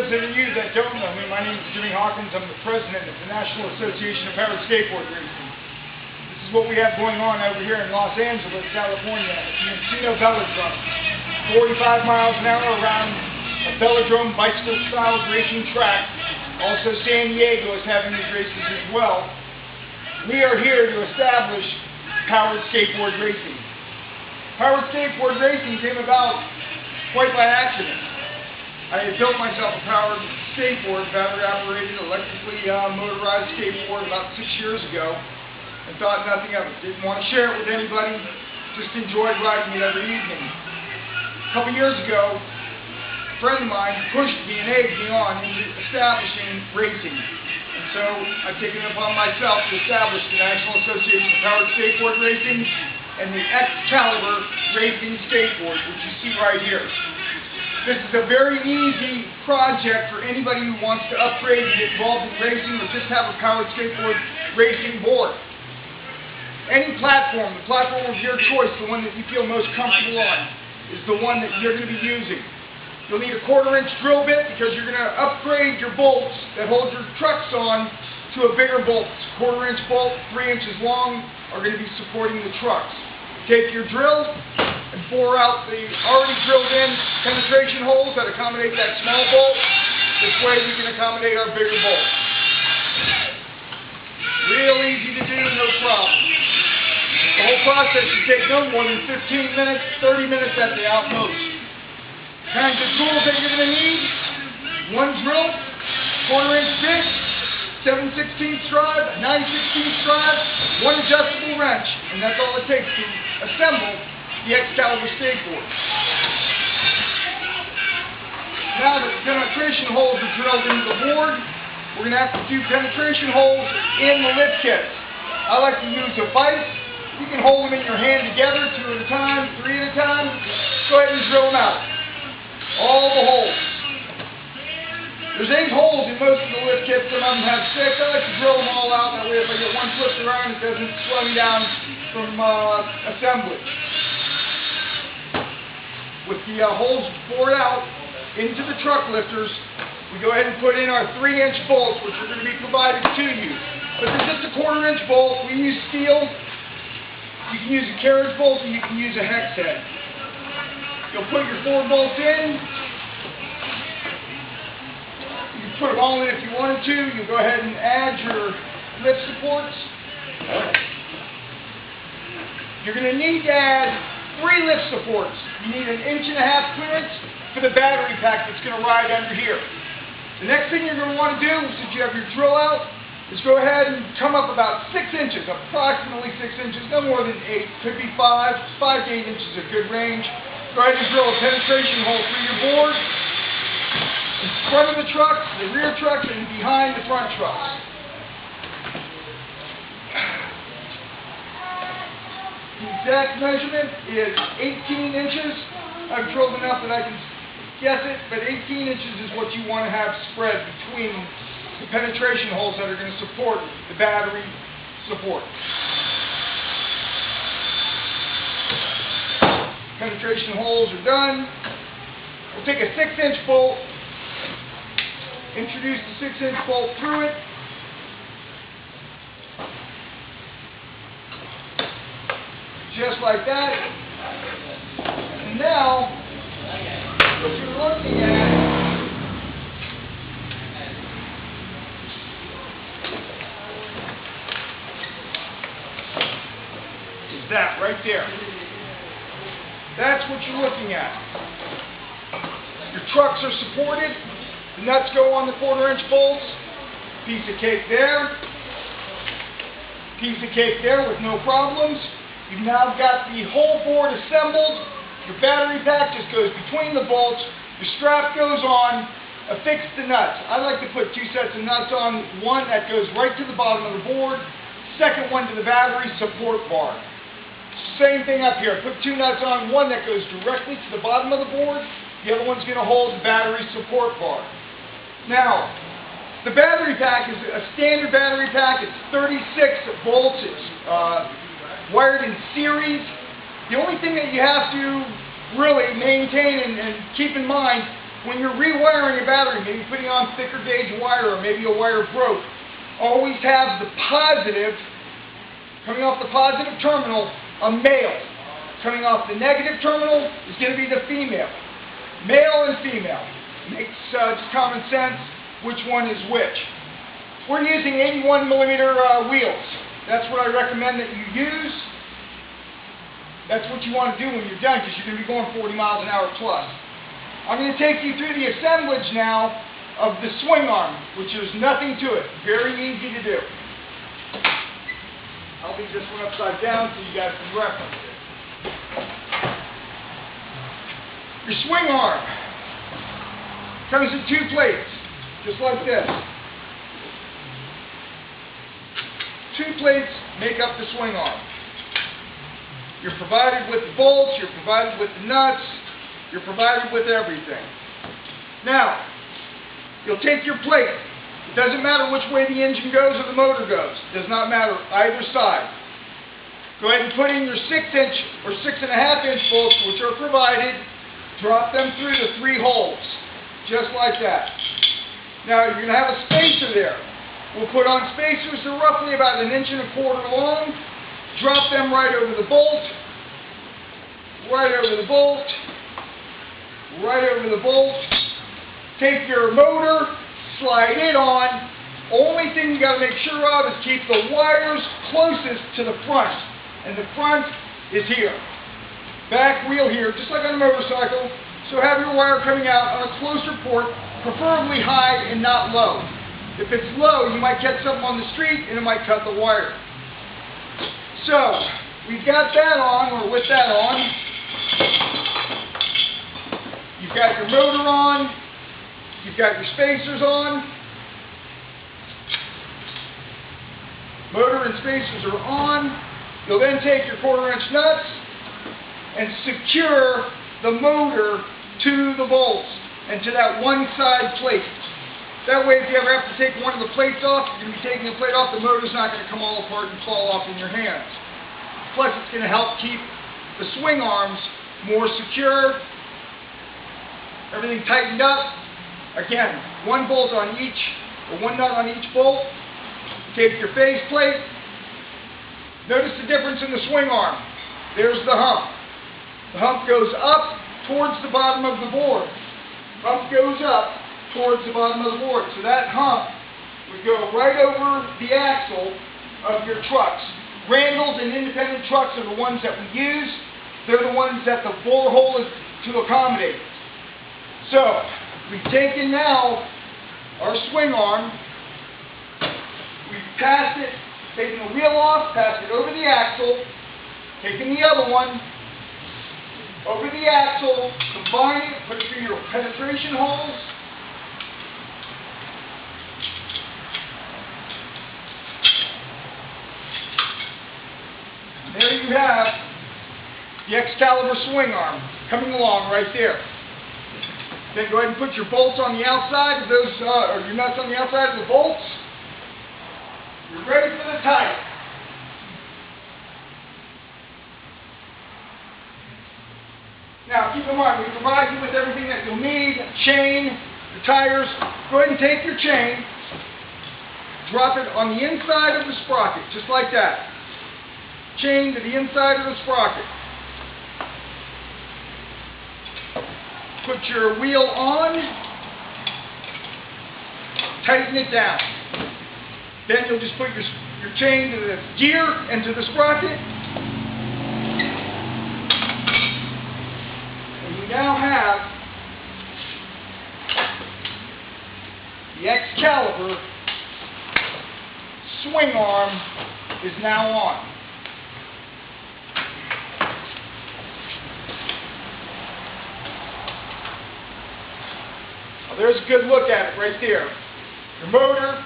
those of you that don't know me, my name is Jimmy Hawkins. I'm the president of the National Association of Powered Skateboard Racing. This is what we have going on over here in Los Angeles, California, at the Encino Velodrome. 45 miles an hour around a velodrome bicycle-style racing track. Also, San Diego is having these races as well. We are here to establish powered skateboard racing. Powered skateboard racing came about quite by accident. I had built myself a powered skateboard, battery-operated, electrically motorized skateboard about 6 years ago, and thought nothing of it. Didn't want to share it with anybody, just enjoyed riding it every evening. A couple years ago, a friend of mine pushed me and egged me on into establishing racing. And so I've taken it upon myself to establish the National Association of Powered Skateboard Racing and the X-Calibur racing skateboard, which you see right here. This is a very easy project for anybody who wants to upgrade and get involved in racing or just have a powered skateboard racing board. Any platform, the platform of your choice, the one that you feel most comfortable on, is the one that you're going to be using. You'll need a 1/4-inch drill bit because you're going to upgrade your bolts that hold your trucks on to a bigger bolt. 1/4-inch bolt, 3 inches long, are going to be supporting the trucks. Take your drill and bore out the already drilled in penetration holes that accommodate that small bolt. This way we can accommodate our bigger bolt. Real easy to do, no problem. The whole process should take no more than 15 minutes, 30 minutes at the outmost. Kinds of tools that you're going to need: one drill, 1/4-inch bit, 7/16 drive, a 9/16 drive, one adjustable wrench, and that's all it takes to assemble the X-Calibur skateboard. Now that the penetration holes are drilled into the board, we're going to have to do penetration holes in the lift kits. I like to use a vise. You can hold them in your hand together, 2 at a time, 3 at a time. Go ahead and drill them out. All the holes. There's 8 holes in most of the lift kits. Some of them have 6. I like to drill them all out. That way if I get one flipped around, it doesn't slow me down from assembly. With the holes bored out into the truck lifters, we go ahead and put in our 3-inch bolts, which are going to be provided to you. But they're just a 1/4-inch bolt. We use steel. You can use a carriage bolt, and you can use a hex head. You'll put your 4 bolts in. You can put them all in if you wanted to. You go ahead and add your lift supports. You're going to need to add 3 lift supports. You need an 1.5 inch clearance for the battery pack that's going to ride under here. The next thing you're going to want to do, since you have your drill out, is go ahead and come up about 6 inches, approximately 6 inches, no more than 8, could be 5. 5 to 8 inches is a good range. Go ahead and drill a penetration hole through your board, in front of the trucks, the rear trucks, and behind the front trucks. The exact measurement is 18 inches. I've drilled enough that I can guess it, but 18 inches is what you want to have spread between the penetration holes that are going to support the battery support. Penetration holes are done. We'll take a 6-inch bolt, introduce the 6-inch bolt through it. Just like that. And now, what you're looking at is that right there. That's what you're looking at. Your trucks are supported. The nuts go on the 1/4-inch bolts. Piece of cake there. Piece of cake there with no problems. You've now got the whole board assembled. Your battery pack just goes between the bolts. Your strap goes on. Affix the nuts. I like to put 2 sets of nuts on. One that goes right to the bottom of the board. Second one to the battery support bar. Same thing up here. Put 2 nuts on. One that goes directly to the bottom of the board. The other one's going to hold the battery support bar. Now, the battery pack is a standard battery pack. It's 36 volts. It's wired in series. The only thing that you have to really maintain and keep in mind when you're rewiring a battery, maybe putting on thicker gauge wire or maybe a wire broke, always have the positive, coming off the positive terminal, a male. Coming off the negative terminal is going to be the female. Male and female. Makes just common sense which one is which. We're using 81 millimeter wheels. That's what I recommend that you use. That's what you want to do when you're done, because you're going to be going 40 miles an hour plus. I'm going to take you through the assemblage now of the swing arm, which is nothing to it. Very easy to do. I'll leave this one upside down so you guys can reference it. Your swing arm comes in two plates, just like this. Two plates make up the swing arm. You're provided with the bolts, you're provided with the nuts, you're provided with everything. Now, you'll take your plate. It doesn't matter which way the engine goes or the motor goes. It does not matter either side. Go ahead and put in your 6-inch or 6.5-inch bolts, which are provided. Drop them through the 3 holes, just like that. Now, you're going to have a spacer there. We'll put on spacers. They're roughly about 1.25 inches long. Drop them right over the bolt, right over the bolt, right over the bolt. Take your motor, slide it on. Only thing you got to make sure of is keep the wires closest to the front. And the front is here. Back wheel here, just like on a motorcycle. So have your wire coming out on a closer port, preferably high and not low. If it's low, you might catch something on the street and it might cut the wire. So, we've got that on, or with that on. You've got your motor on. You've got your spacers on. Motor and spacers are on. You'll then take your 1/4-inch nuts and secure the motor to the bolts and to that one side plate. That way, if you ever have to take one of the plates off, you're going to be taking the plate off, the motor's not going to come all apart and fall off in your hands. Plus, it's going to help keep the swing arms more secure, everything tightened up. Again, one bolt on each, or one nut on each bolt. Take your face plate. Notice the difference in the swing arm. There's the hump. The hump goes up towards the bottom of the board. Hump goes up towards the bottom of the board. So that hump would go right over the axle of your trucks. Randalls and independent trucks are the ones that we use. They're the ones that the bore hole is to accommodate. So, we've taken now our swing arm, we've passed it, taken the wheel off, passed it over the axle, taken the other one, over the axle, combine it, put it through your penetration holes. And there you have the X-Calibur swing arm coming along right there. Then go ahead and put your bolts on the outside of those, or your nuts on the outside of the bolts. You're ready for the tie. Now, keep in mind, we provide you with everything that you'll need, a chain, the tires. Go ahead and take your chain, drop it on the inside of the sprocket, just like that. Chain to the inside of the sprocket. Put your wheel on, tighten it down. Then you'll just put your chain to the gear and to the sprocket. And you now have the X-Calibur swing arm is now on. There's a good look at it right there. Your motor,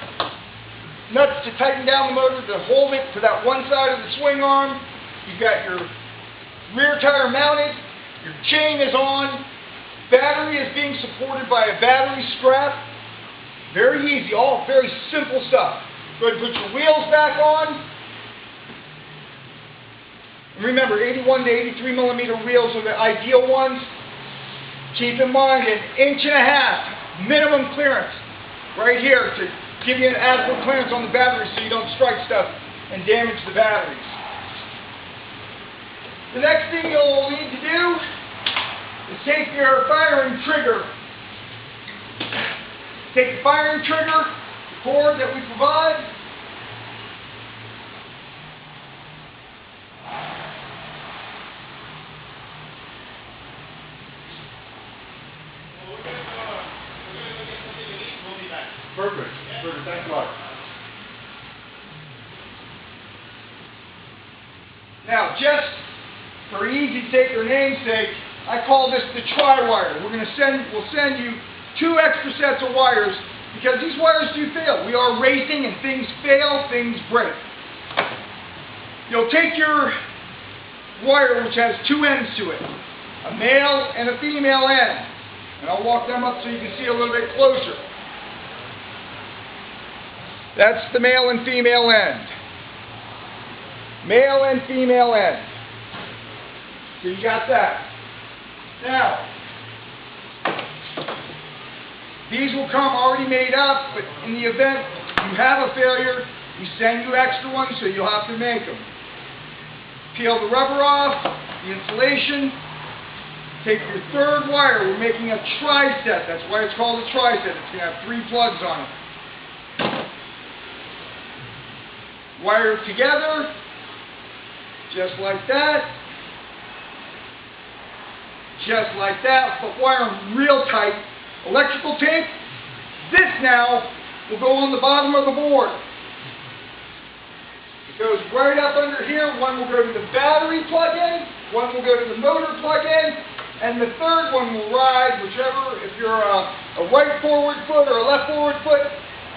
nuts to tighten down the motor to hold it to that one side of the swing arm. You've got your rear tire mounted. Your chain is on. Battery is being supported by a battery strap. Very easy, all very simple stuff. Go ahead and put your wheels back on. And remember, 81 to 83 millimeter wheels are the ideal ones. Keep in mind an 1.5 inch minimum clearance right here to give you an adequate clearance on the battery so you don't strike stuff and damage the batteries. The next thing you'll need to do is take your firing trigger. Take the firing trigger, the cord that we provide, Perfect. Thanks a lot. Now, just for easy sake or namesake, I call this the tri-wire. We'll send you 2 extra sets of wires because these wires do fail. We are racing and things fail, things break. You'll take your wire which has 2 ends to it, a male and a female end. And I'll walk them up so you can see a little bit closer. That's the male and female end. Male and female end. So you got that. Now, these will come already made up, but in the event you have a failure, we send you extra ones, so you'll have to make them. Peel the rubber off, the insulation. Take your third wire. We're making a tri-set. That's why it's called a tri-set. It's going to have 3 plugs on it. Wire it together, just like that. Just like that, but wire them real tight. Electrical tape, this now will go on the bottom of the board. It goes right up under here. One will go to the battery plug-in, one will go to the motor plug-in, and the third one will ride whichever. If you're a right forward foot or a left forward foot,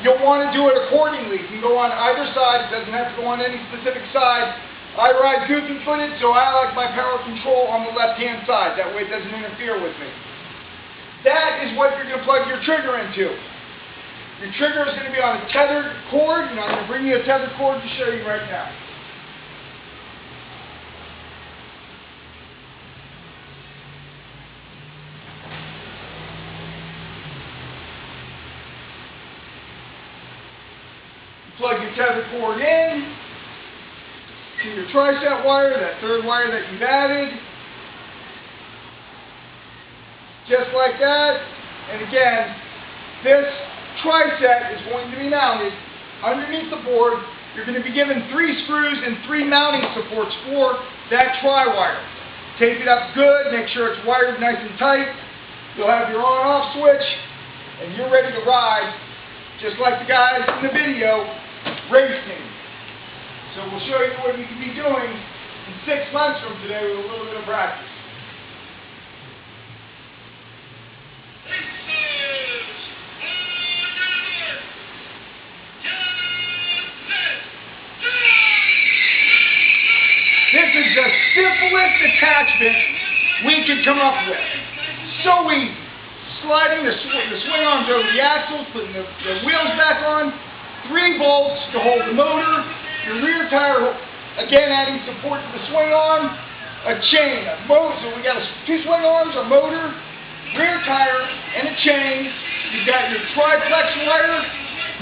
you'll want to do it accordingly. You can go on either side. It doesn't have to go on any specific side. I ride goofy-footed, so I like my power control on the left-hand side. That way it doesn't interfere with me. That is what you're going to plug your trigger into. Your trigger is going to be on a tethered cord, and I'm going to bring you a tethered cord to show you right now. Plug your tethered cord in to your tri-set wire, that third wire that you've added. Just like that. And again, this tri-set is going to be mounted underneath the board. You're going to be given 3 screws and 3 mounting supports for that tri-wire. Tape it up good, make sure it's wired nice and tight. You'll have your on-off switch, and you're ready to ride, just like the guys in the video, racing. So we'll show you what you can be doing in 6 months from today with a little bit of practice. This is the simplest attachment we could come up with. So easy. Sliding the swing arms over the axles, putting the wheels back on, 3 bolts to hold the motor, your rear tire, again adding support to the swing arm, a chain, a motor. So we got 2 swing arms, a motor, rear tire, and a chain. You've got your triplex wire,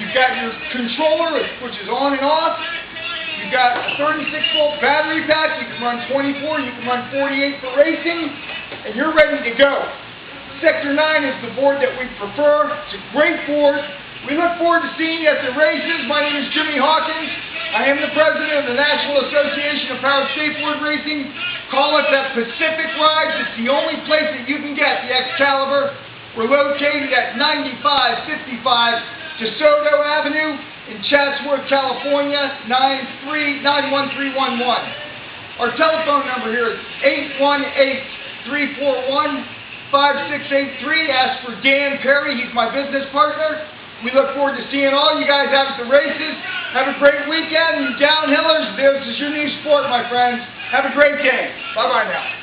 you've got your controller, which is on and off. You've got a 36-volt battery pack. You can run 24, you can run 48 for racing, and you're ready to go. Sector 9 is the board that we prefer. It's a great board. We look forward to seeing you at the races. My name is Jimmy Hawkins. I am the president of the National Association of Powered Skateboard Racing. Call us at Pacific Rides. It's the only place that you can get the X-Calibur. We're located at 9555 DeSoto Avenue in Chatsworth, California, 91311. Our telephone number here is 818-341-5683. Ask for Dan Perry. He's my business partner. We look forward to seeing all you guys out at the races. Have a great weekend. You downhillers, this is your new sport, my friends. Have a great day. Bye-bye now.